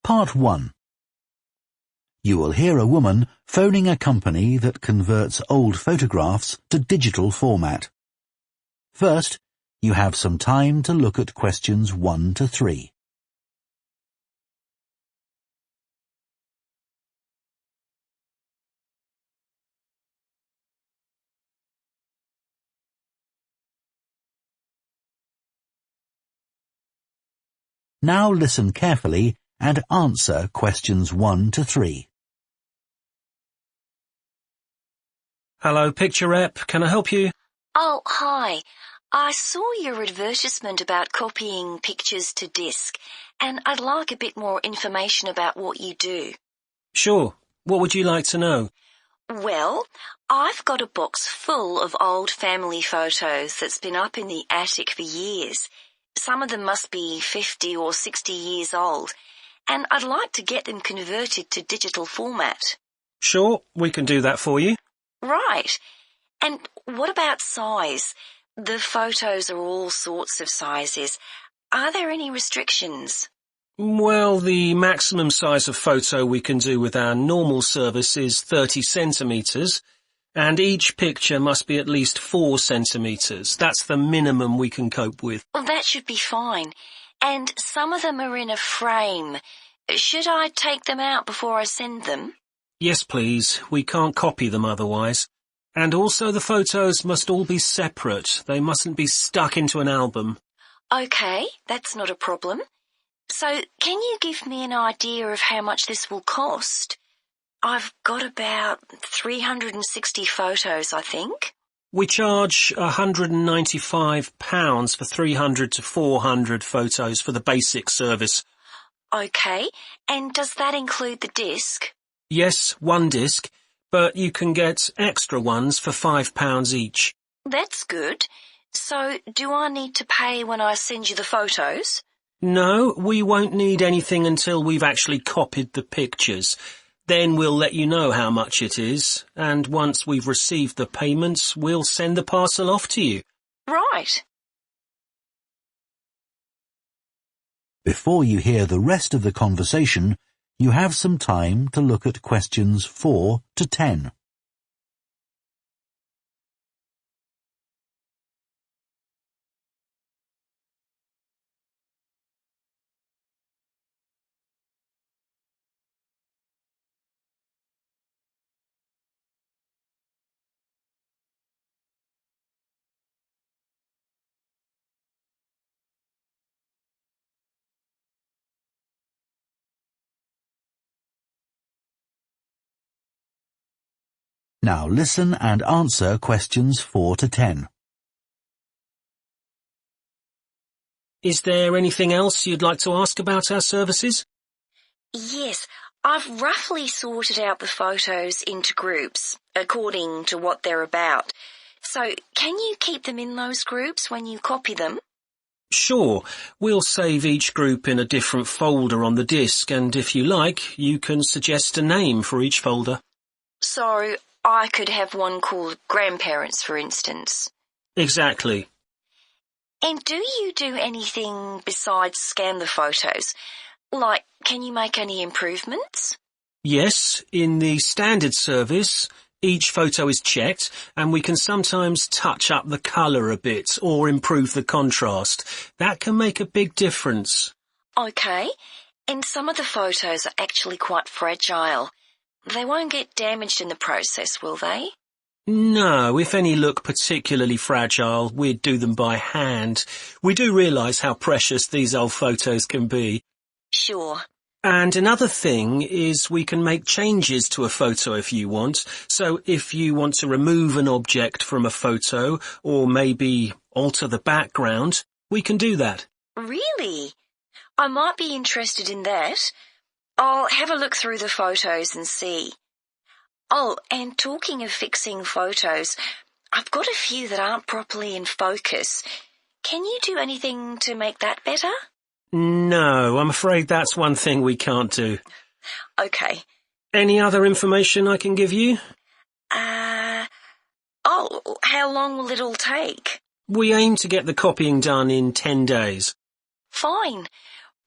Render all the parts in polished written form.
Part 1. You will hear a woman phoning a company that converts old photographs to digital format. First, you have some time to look at questions 1 to 3. Now listen carefully and answer questions 1 to 3. Hello, Picture Rep. Can I help you? Oh, hi. I saw your advertisement about copying pictures to disk, and I'd like a bit more information about what you do. Sure. What would you like to know? Well, I've got a box full of old family photos that's been up in the attic for years. Some of them must be 50 or 60 years old, and I'd like to get them converted to digital format. Sure, we can do that for you. Right. And what about size? The photos are all sorts of sizes. Are there any restrictions? Well, the maximum size of photo we can do with our normal service is 30 centimetres, and each picture must be at least 4 centimetres. That's the minimum we can cope with. Well, that should be fine. And some of them are in a frame. Should I take them out before I send them? Yes, please. We can't copy them otherwise. And also the photos must all be separate. They mustn't be stuck into an album. OK, that's not a problem. So, can you give me an idea of how much this will cost? I've got about 360 photos, I think. We charge £195 for 300 to 400 photos for the basic service. OK, and does that include the disc? Yes, one disc, but you can get extra ones for £5 each. That's good. So, do I need to pay when I send you the photos? No, we won't need anything until we've actually copied the pictures. Then we'll let you know how much it is, and once we've received the payments, we'll send the parcel off to you. Right. Before you hear the rest of the conversation, you have some time to look at questions 4 to 10. Now listen and answer questions 4 to 10. Is there anything else you'd like to ask about our services? Yes, I've roughly sorted out the photos into groups, according to what they're about. So, can you keep them in those groups when you copy them? Sure, we'll save each group in a different folder on the disk, and if you like, you can suggest a name for each folder. So, I could have one called Grandparents, for instance. Exactly. And do you do anything besides scan the photos? Like, can you make any improvements? Yes, in the standard service, each photo is checked, and we can sometimes touch up the colour a bit or improve the contrast. That can make a big difference. OK, and some of the photos are actually quite fragile. They won't get damaged in the process, will they? No, if any look particularly fragile, we'd do them by hand. We do realise how precious these old photos can be. Sure. And another thing is we can make changes to a photo if you want. So if you want to remove an object from a photo or maybe alter the background, we can do that. Really? I might be interested in that. I'll have a look through the photos and see. Oh, and talking of fixing photos, I've got a few that aren't properly in focus. Can you do anything to make that better? No, I'm afraid that's one thing we can't do. OK. Any other information I can give you? How long will it all take? We aim to get the copying done in 10 days. Fine.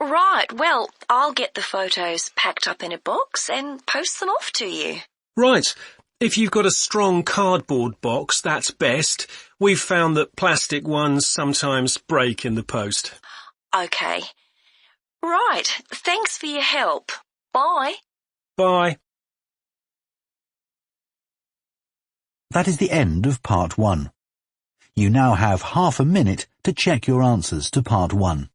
Right, well, I'll get the photos packed up in a box and post them off to you. Right. If you've got a strong cardboard box, that's best. We've found that plastic ones sometimes break in the post. OK. Right, thanks for your help. Bye. Bye. That is the end of part 1. You now have half a minute to check your answers to part 1.